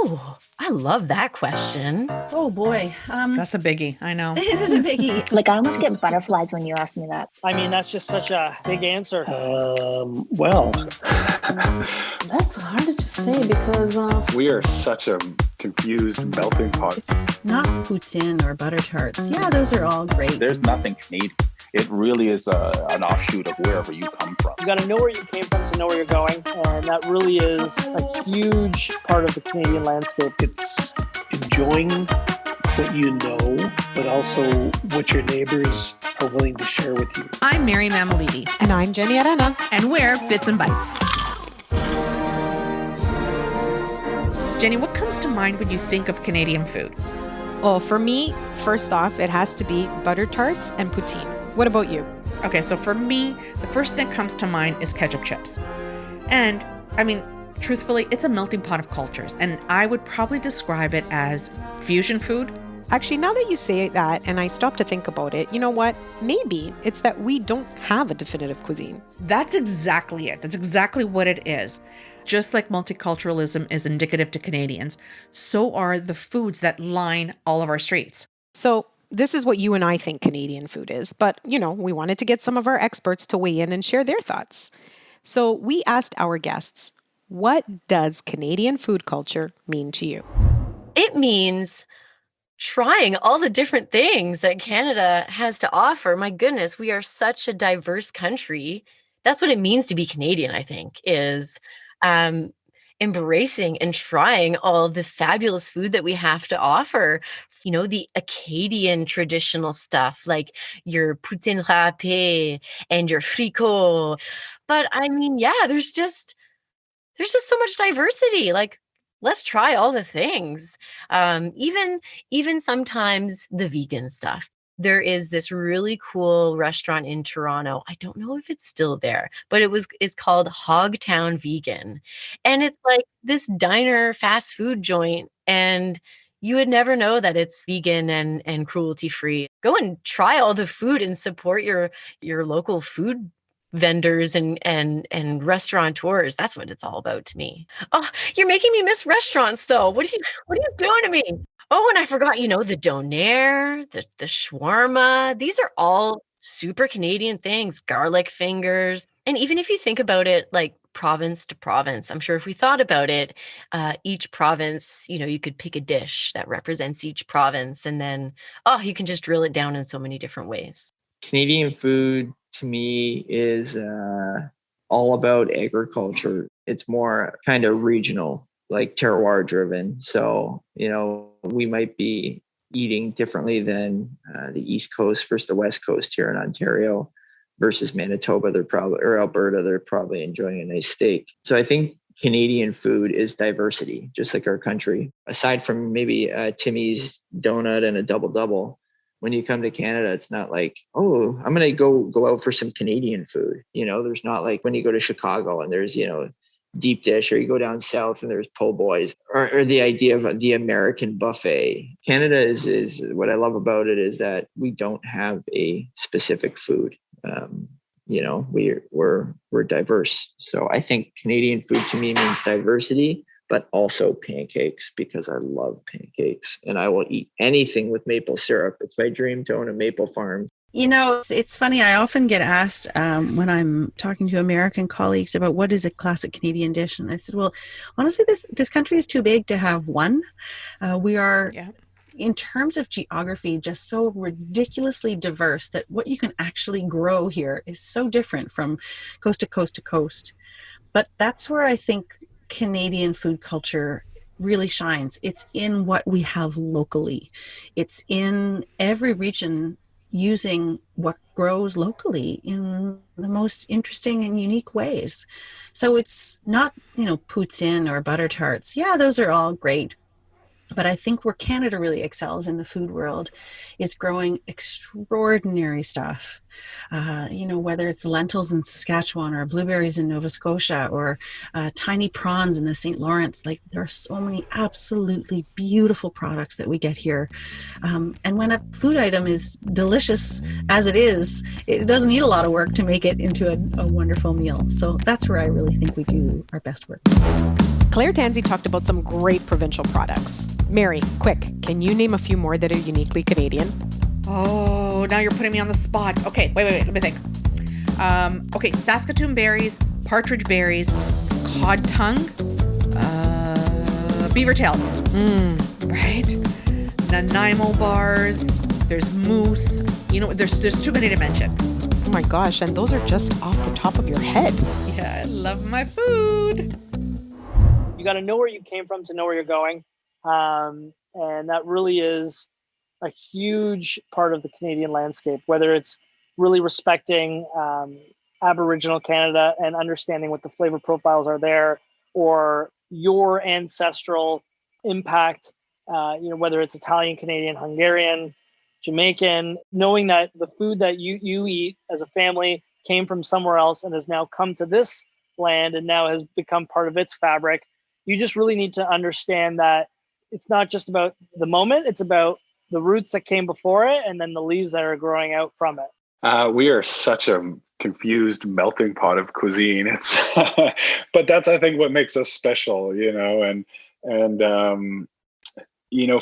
Oh, I love that question. Oh boy. That's a biggie. I know. It is a biggie. Like, I almost get butterflies when you ask me that. I mean, that's just such a big answer. Well, That's hard to say because we are such a confused melting pot. It's not poutine or butter tarts. Yeah, those are all great. There's nothing Canadian. It really is an offshoot of wherever you come from. You got to know where you came from to know where you're going. And that really is a huge part of the Canadian landscape. It's enjoying what you know, but also what your neighbors are willing to share with you. I'm Mary Mamalidi. And I'm Jenny Arena. And we're Bits and Bites. Jenny, what comes to mind when you think of Canadian food? Oh, for me, first off, it has to be butter tarts and poutine. What about you? Okay, so for me, the first thing that comes to mind is ketchup chips. And, I mean, truthfully, it's a melting pot of cultures, and I would probably describe it as fusion food. Actually, now that you say that and I stop to think about it, you know what? Maybe it's that we don't have a definitive cuisine. That's exactly it. That's exactly what it is. Just like multiculturalism is indicative to Canadians, so are the foods that line all of our streets. So this is what you and I think Canadian food is, but, we wanted to get some of our experts to weigh in and share their thoughts. So we asked our guests, what does Canadian food culture mean to you? It means trying all the different things that Canada has to offer. My goodness, we are such a diverse country. That's what it means to be Canadian, I think, is embracing and trying all the fabulous food that we have to offer. The Acadian traditional stuff like your poutine râpé and your fricot. But I mean, yeah, there's just so much diversity. Like, let's try all the things. Even sometimes the vegan stuff. There is this really cool restaurant in Toronto. I don't know if it's still there, but it's called Hogtown Vegan. And it's like this diner fast food joint, and you would never know that it's vegan and cruelty free. Go and try all the food and support your local food vendors and restaurateurs. That's what it's all about to me. Oh, you're making me miss restaurants though. What are you doing to me? Oh, and I forgot, the donair, the shawarma. These are all super Canadian things, garlic fingers. And even if you think about it, like province to province, I'm sure if we thought about it, each province, you could pick a dish that represents each province. And then, you can just drill it down in so many different ways. Canadian food to me is all about agriculture. It's more kind of regional, like terroir driven. So, we might be eating differently than the East Coast versus the West Coast here in Ontario versus Manitoba. Or Alberta, they're probably enjoying a nice steak. So I think Canadian food is diversity, just like our country. Aside from maybe Timmy's donut and a double-double, when you come to Canada, it's not like, oh, I'm going to go out for some Canadian food. There's not like when you go to Chicago and there's, deep dish, or you go down south and there's po' boys, or the idea of the American buffet. Canada is what I love about it is that we don't have a specific food. We're diverse. So I think Canadian food to me means diversity, but also pancakes, because I love pancakes and I will eat anything with maple syrup. It's my dream to own a maple farm. It's funny. I often get asked when I'm talking to American colleagues about what is a classic Canadian dish. And I said, well, honestly, this country is too big to have one. We are, in terms of geography, just so ridiculously diverse that what you can actually grow here is so different from coast to coast to coast. But that's where I think Canadian food culture really shines. It's in what we have locally. It's in every region using what grows locally in the most interesting and unique ways. So it's not, poutine or butter tarts. Yeah, those are all great. But I think where Canada really excels in the food world is growing extraordinary stuff. Whether it's lentils in Saskatchewan or blueberries in Nova Scotia or tiny prawns in the St. Lawrence. Like, there are so many absolutely beautiful products that we get here. And when a food item is delicious as it is, it doesn't need a lot of work to make it into a wonderful meal. So that's where I really think we do our best work. Claire Tansey talked about some great provincial products. Mary, quick, can you name a few more that are uniquely Canadian? Oh, now you're putting me on the spot. Okay, wait, let me think. Okay, Saskatoon berries, partridge berries, cod tongue, beaver tails. Right? Nanaimo bars, there's moose. You know, there's too many to mention. Oh my gosh, and those are just off the top of your head. Yeah, I love my food. You got to know where you came from to know where you're going. And that really is a huge part of the Canadian landscape, whether it's really respecting Aboriginal Canada and understanding what the flavor profiles are there, or your ancestral impact, whether it's Italian, Canadian, Hungarian, Jamaican, knowing that the food that you eat as a family came from somewhere else and has now come to this land and now has become part of its fabric. You just really need to understand that it's not just about the moment, it's about the roots that came before it and then the leaves that are growing out from it. We are such a confused melting pot of cuisine. It's, but that's, I think, what makes us special,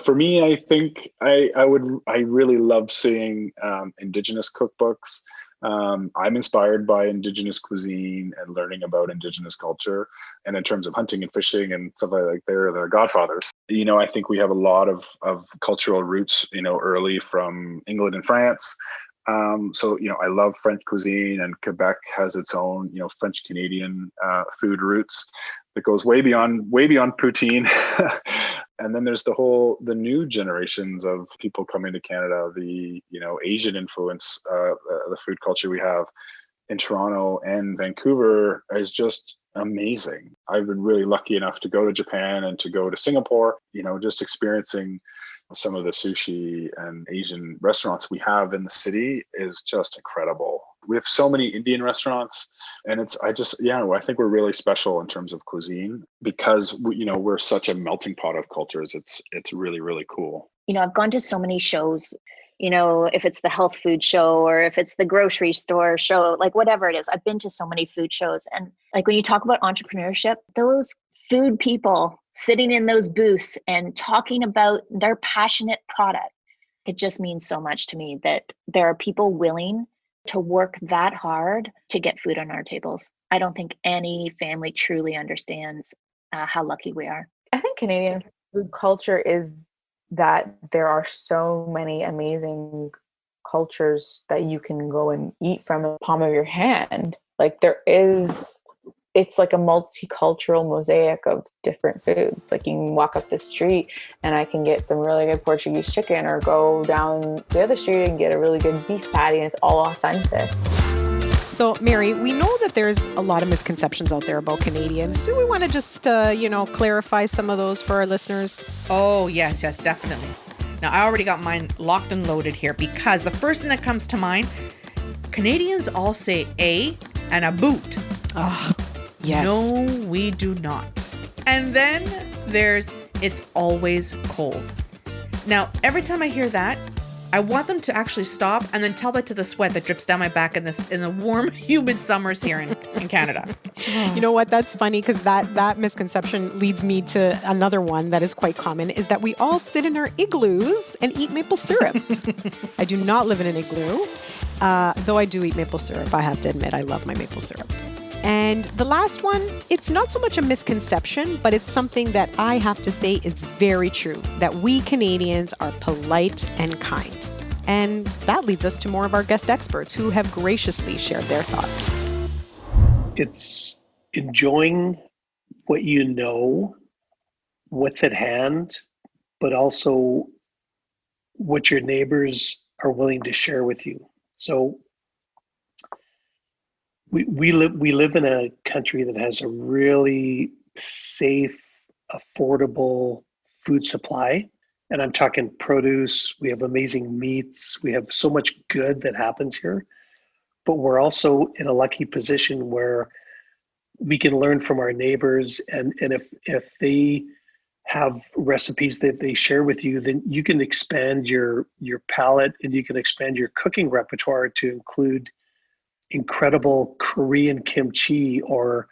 for me, I think I really love seeing Indigenous cookbooks. I'm inspired by Indigenous cuisine and learning about Indigenous culture. And in terms of hunting and fishing and stuff like they're the godfathers. I think we have a lot of cultural roots, early from England and France. I love French cuisine, and Quebec has its own, French Canadian food roots that goes way beyond poutine. And then there's the new generations of people coming to Canada, the, Asian influence, the food culture we have in Toronto and Vancouver is just amazing. I've been really lucky enough to go to Japan and to go to Singapore, just experiencing some of the sushi and Asian restaurants we have in the city is just incredible. We have so many Indian restaurants, and I think we're really special in terms of cuisine because we're such a melting pot of cultures. It's really, really cool. I've gone to so many shows, if it's the health food show or if it's the grocery store show, like whatever it is, I've been to so many food shows. And like when you talk about entrepreneurship, those food people sitting in those booths and talking about their passionate product, it just means so much to me that there are people willing to work that hard to get food on our tables. I don't think any family truly understands how lucky we are. I think Canadian food culture is that there are so many amazing cultures that you can go and eat from the palm of your hand. Like it's like a multicultural mosaic of different foods. Like you can walk up the street and I can get some really good Portuguese chicken, or go down the other street and get a really good beef patty, and it's all authentic. So, Mary, we know that there's a lot of misconceptions out there about Canadians. Do we want to just, clarify some of those for our listeners? Oh, yes, definitely. Now, I already got mine locked and loaded here because the first thing that comes to mind, Canadians all say a and a boot. Oh, yes. No, we do not. And then there's it's always cold. Now, every time I hear that, I want them to actually stop and then tell that to the sweat that drips down my back in the warm, humid summers here in Canada. You know what? That's funny because that misconception leads me to another one that is quite common, is that we all sit in our igloos and eat maple syrup. I do not live in an igloo, though I do eat maple syrup. I have to admit, I love my maple syrup. And the last one, it's not so much a misconception, but it's something that I have to say is very true, that we Canadians are polite and kind. And that leads us to more of our guest experts who have graciously shared their thoughts. It's enjoying what you know, what's at hand, but also what your neighbors are willing to share with you. So we live in a country that has a really safe, affordable food supply. And I'm talking produce. We have amazing meats. We have so much good that happens here. But we're also in a lucky position where we can learn from our neighbors. And if they have recipes that they share with you, then you can expand your palate and you can expand your cooking repertoire to include incredible Korean kimchi or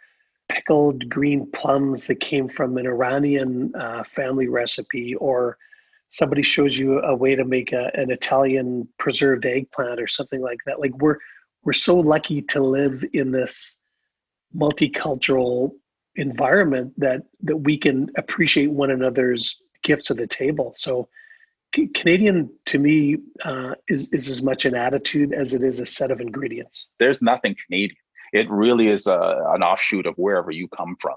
pickled green plums that came from an Iranian family recipe, or somebody shows you a way to make an Italian preserved eggplant or something like that. Like we're so lucky to live in this multicultural environment that we can appreciate one another's gifts at the table. So Canadian to me is as much an attitude as it is a set of ingredients. There's nothing Canadian. It really is an offshoot of wherever you come from.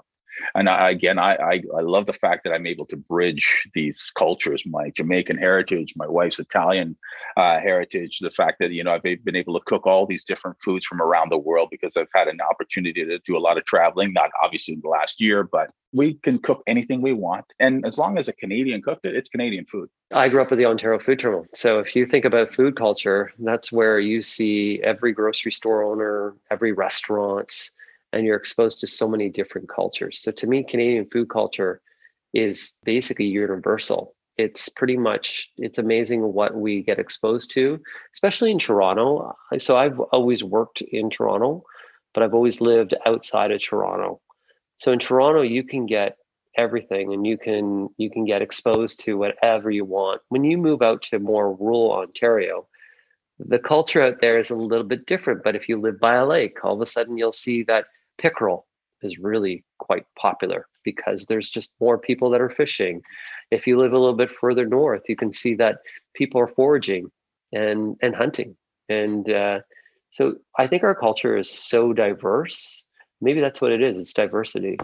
And I love the fact that I'm able to bridge these cultures, my Jamaican heritage, my wife's Italian heritage, the fact that, I've been able to cook all these different foods from around the world because I've had an opportunity to do a lot of traveling, not obviously in the last year, but we can cook anything we want. And as long as a Canadian cooked it, it's Canadian food. I grew up at the Ontario Food Terminal. So if you think about food culture, that's where you see every grocery store owner, every restaurant, and you're exposed to so many different cultures. So to me, Canadian food culture is basically universal. It's amazing what we get exposed to, especially in Toronto. So I've always worked in Toronto, but I've always lived outside of Toronto. So in Toronto, you can get everything and you can get exposed to whatever you want. When you move out to more rural Ontario, the culture out there is a little bit different. But if you live by a lake, all of a sudden you'll see that pickerel is really quite popular because there's just more people that are fishing. If you live a little bit further north, you can see that people are foraging and hunting. And so I think our culture is so diverse. Maybe that's what it is. It's diversity.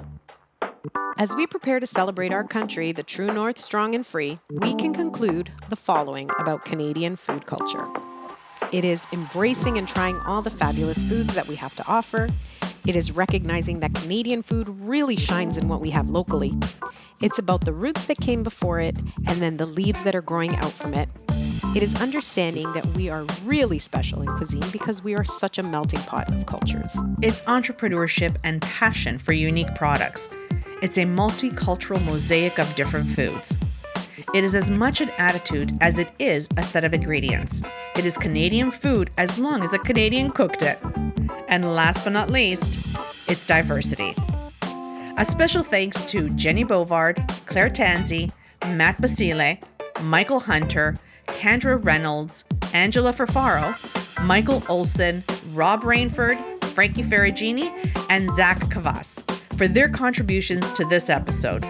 As we prepare to celebrate our country, the true north, strong and free, we can conclude the following about Canadian food culture. It is embracing and trying all the fabulous foods that we have to offer. It is recognizing that Canadian food really shines in what we have locally. It's about the roots that came before it and then the leaves that are growing out from it. It is understanding that we are really special in cuisine because we are such a melting pot of cultures. It's entrepreneurship and passion for unique products. It's a multicultural mosaic of different foods. It is as much an attitude as it is a set of ingredients. It is Canadian food as long as a Canadian cooked it. And last but not least, it's diversity. A special thanks to Jenny Bovard, Claire Tanzi, Matt Basile, Michael Hunter, Kendra Reynolds, Angela Ferfaro, Michael Olson, Rob Rainford, Frankie Ferragini, and Zach Kavas for their contributions to this episode.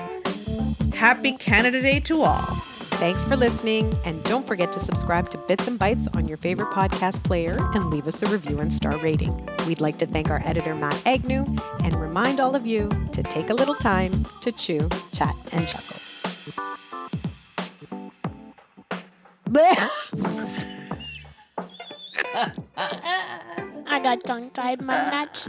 Happy Canada Day to all. Thanks for listening, and don't forget to subscribe to Bits and Bites on your favorite podcast player and leave us a review and star rating. We'd like to thank our editor, Matt Agnew, and remind all of you to take a little time to chew, chat, and chuckle. I got tongue-tied, my match.